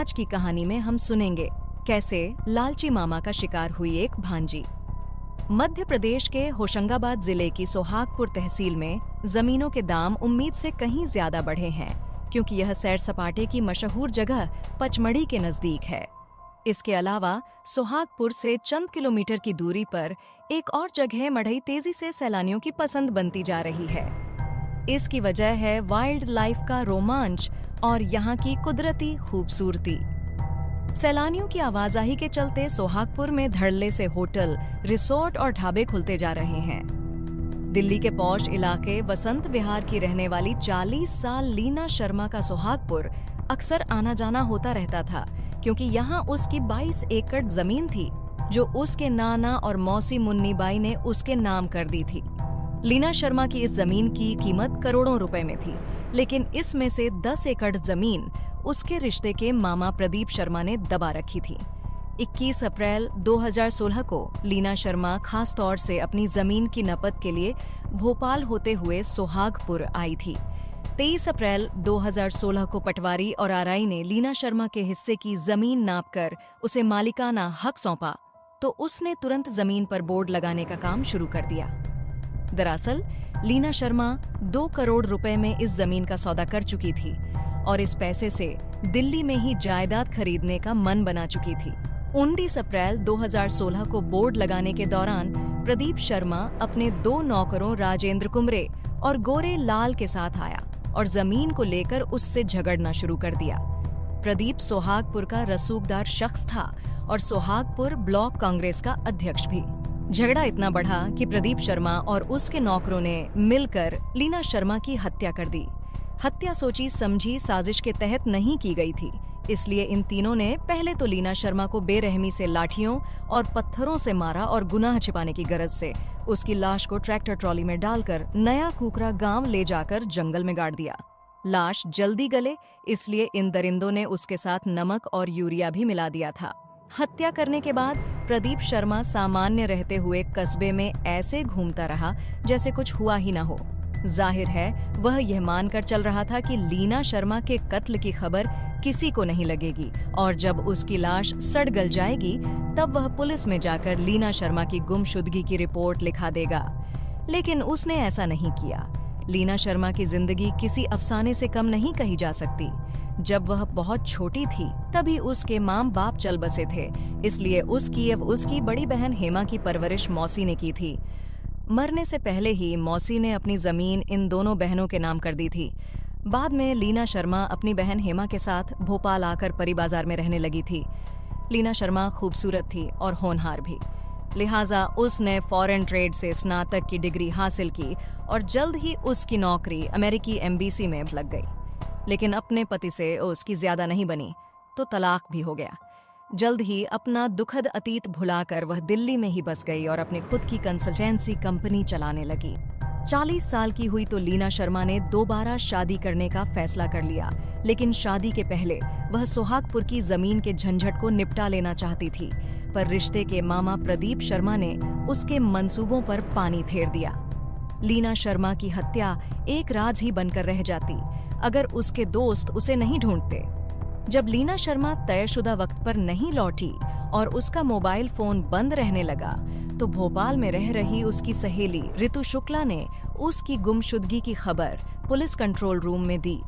आज की कहानी में हम सुनेंगे कैसे लालची मामा का शिकार हुई एक भांजी। मध्य प्रदेश के होशंगाबाद जिले की सोहागपुर तहसील में जमीनों के दाम उम्मीद से कहीं ज्यादा बढ़े हैं, क्योंकि यह सैर सपाटे की मशहूर जगह पचमढ़ी के नजदीक है। इसके अलावा सोहागपुर से चंद किलोमीटर की दूरी पर एक और जगह मढ़ई तेजी से सैलानियों की पसंद बनती जा रही है। इसकी वजह है वाइल्ड लाइफ का रोमांच और यहाँ की कुदरती खूबसूरती। सैलानियों की आवाजाही के चलते सोहागपुर में धड़ल्ले से होटल, रिसोर्ट और ढाबे खुलते जा रहे हैं। दिल्ली के पॉश इलाके वसंत विहार की रहने वाली 40 साल लीना शर्मा का सोहागपुर अक्सर आना जाना होता रहता था, क्योंकि यहाँ उसकी 22 एकड़ जमीन थी, जो उसके नाना और मौसी मुन्नी बाई ने उसके नाम कर दी थी। लीना शर्मा की इस जमीन की कीमत करोड़ों रुपए में थी, लेकिन इसमें से 10 एकड़ जमीन उसके रिश्ते के मामा प्रदीप शर्मा ने दबा रखी थी। 21 अप्रैल 2016 को लीना शर्मा खास तौर से अपनी जमीन की नपत के लिए भोपाल होते हुए सोहागपुर आई थी। 23 अप्रैल 2016 को पटवारी और आरआई ने लीना शर्मा के हिस्से की जमीन नापकर उसे मालिकाना हक सौंपा, तो उसने तुरंत जमीन पर बोर्ड लगाने का काम शुरू कर दिया। दरअसल लीना शर्मा 2 करोड़ रुपए में इस जमीन का सौदा कर चुकी थी और इस पैसे से दिल्ली में ही जायदाद खरीदने का मन बना चुकी थी। 19 अप्रैल 2016 को बोर्ड लगाने के दौरान प्रदीप शर्मा अपने 2 नौकरों राजेंद्र कुमरे और गोरे लाल के साथ आया और जमीन को लेकर उससे झगड़ना शुरू कर दिया। प्रदीप सोहागपुर का रसूखदार शख्स था और सोहागपुर ब्लॉक कांग्रेस का अध्यक्ष भी। झगड़ा इतना बढ़ा कि प्रदीप शर्मा और उसके नौकरों ने मिलकर लीना शर्मा की हत्या कर दी। हत्या सोची समझी साजिश के तहत नहीं की गई थी, इसलिए इन तीनों ने पहले तो लीना शर्मा को बेरहमी से लाठियों और पत्थरों से मारा और गुनाह छिपाने की गरज से उसकी लाश को ट्रैक्टर ट्रॉली में डालकर नया कुकरा गांव ले जाकर जंगल में गाड़ दिया। लाश जल्दी गले, इसलिए इन दरिंदों ने उसके साथ नमक और यूरिया भी मिला दिया था। हत्या करने के बाद प्रदीप शर्मा सामान्य रहते हुए कस्बे में ऐसे घूमता रहा जैसे कुछ हुआ ही ना हो। जाहिर है वह यह मानकर चल रहा था कि लीना शर्मा के कत्ल की खबर किसी को नहीं लगेगी और जब उसकी लाश सड़ गल जाएगी तब वह पुलिस में जाकर लीना शर्मा की गुमशुदगी की रिपोर्ट लिखा देगा। लेकिन उसने ऐसा नहीं किया। लीना शर्मा की जिंदगी किसी अफसाने से कम नहीं कही जा सकती। जब वह बहुत छोटी थी तभी उसके माँ बाप चल बसे थे, इसलिए उसकी अब उसकी बड़ी बहन हेमा की परवरिश मौसी ने की थी। मरने से पहले ही मौसी ने अपनी जमीन इन दोनों बहनों के नाम कर दी थी। बाद में लीना शर्मा अपनी बहन हेमा के साथ भोपाल आकर परी बाजार में रहने लगी थी। लीना शर्मा खूबसूरत थी और होनहार भी, लिहाजा उसने फॉरेन ट्रेड से स्नातक की डिग्री हासिल की और जल्द ही उसकी नौकरी अमेरिकी एम्बेसी में लग गई। लेकिन अपने पति से उसकी ज्यादा नहीं बनी तो तलाक भी हो गया। जल्द ही अपना दुखद अतीत भुलाकर वह दिल्ली में ही बस गई और अपनी खुद की कंसल्टेंसी कंपनी चलाने लगी। 40 साल की हुई तो लीना शर्मा ने दोबारा शादी करने का फैसला कर लिया, लेकिन शादी के पहले वह सोहागपुर की जमीन के झंझट को निपटा लेना चाहती थी, पर रिश्ते के मामा प्रदीप शर्मा ने उसके मंसूबों पर पानी फेर दिया। लीना शर्मा की हत्या एक राज ही बनकर रह जाती अगर उसके दोस्त उसे नहीं ढूंढते। जब लीना शर्मा तयशुदा वक्त पर नहीं लौटी और उसका मोबाइल फोन बंद रहने लगा तो भोपाल में रह रही उसकी सहेली ऋतु शुक्ला ने उसकी गुमशुदगी की खबर पुलिस कंट्रोल रूम में दी।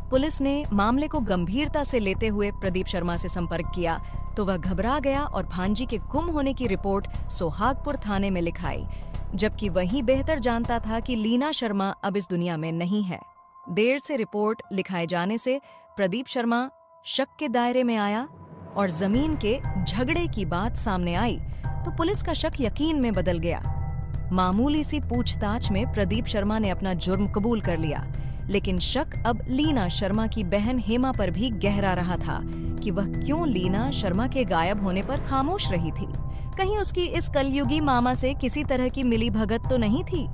पुलिस ने मामले को गंभीरता से लेते हुए प्रदीप शर्मा से संपर्क किया तो वह घबरा गया और भांजी के गुम होने की रिपोर्ट सोहागपुर थाने में लिखाई, जबकि वही बेहतर जानता था कि लीना शर्मा अब इस दुनिया में नहीं है। देर से रिपोर्ट लिखाए जाने से प्रदीप शर्मा शक के दायरे में आया और जमीन के झगड़े की बात सामने आई तो पुलिस का शक यकीन में बदल गया। मामूली सी पूछताछ में प्रदीप शर्मा ने अपना जुर्म कबूल कर लिया, लेकिन शक अब लीना शर्मा की बहन हेमा पर भी गहरा रहा था कि वह क्यों लीना शर्मा के गायब होने पर खामोश रही थी। कहीं उसकी इस कलयुगी मामा से किसी तरह की मिली भगत तो नहीं थी।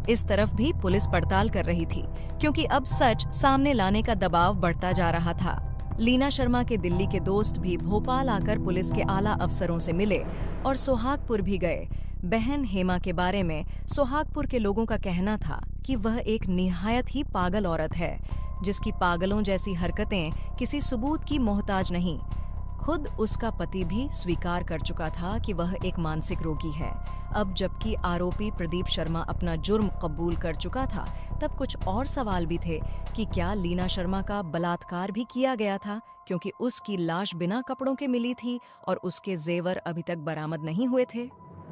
इस तरफ भी पुलिस पड़ताल कर रही थी, क्योंकि अब सच सामने लाने का दबाव बढ़ता जा रहा था। लीना शर्मा के दिल्ली के दोस्त भी भोपाल आकर पुलिस के आला अफसरों से मिले और सोहागपुर भी गए, बहन हेमा के बारे में सोहागपुर के लोगों का कहना था कि वह एक निहायत ही पागल औरत है, जिसकी पागलों जैसी हरकतें किसी सबूत की मोहताज नहीं। खुद उसका पति भी स्वीकार कर चुका था कि वह एक मानसिक रोगी है। अब जबकि आरोपी प्रदीप शर्मा अपना जुर्म कबूल कर चुका था, तब कुछ और सवाल भी थे कि क्या लीना शर्मा का बलात्कार भी किया गया था, क्योंकि उसकी लाश बिना कपड़ों के मिली थी और उसके जेवर अभी तक बरामद नहीं हुए थे।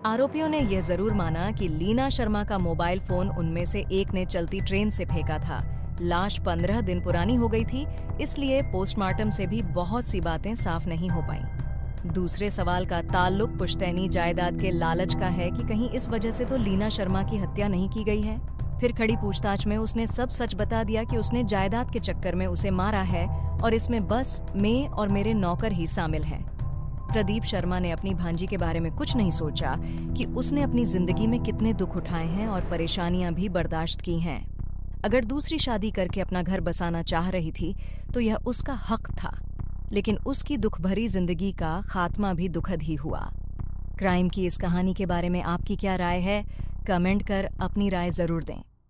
आरोपियों ने यह जरूर माना कि लीना शर्मा का मोबाइल फोन उनमें से एक ने चलती ट्रेन से फेंका था। लाश 15 दिन पुरानी हो गई थी, इसलिए पोस्टमार्टम से भी बहुत सी बातें साफ नहीं हो पाईं। दूसरे सवाल का ताल्लुक पुश्तैनी जायदाद के लालच का है कि कहीं इस वजह से तो लीना शर्मा की हत्या नहीं की गई है। फिर खड़ी पूछताछ में उसने सब सच बता दिया कि उसने जायदाद के चक्कर में उसे मारा है और इसमें बस मैं और मेरे नौकर ही शामिल हैं। प्रदीप शर्मा ने अपनी भांजी के बारे में कुछ नहीं सोचा कि उसने अपनी जिंदगी में कितने दुख उठाए हैं और परेशानियां भी बर्दाश्त की हैं। अगर दूसरी शादी करके अपना घर बसाना चाह रही थी तो यह उसका हक था, लेकिन उसकी दुख भरी जिंदगी का खात्मा भी दुखद ही हुआ। क्राइम की इस कहानी के बारे में आपकी क्या राय है? कमेंट कर अपनी राय जरूर दें।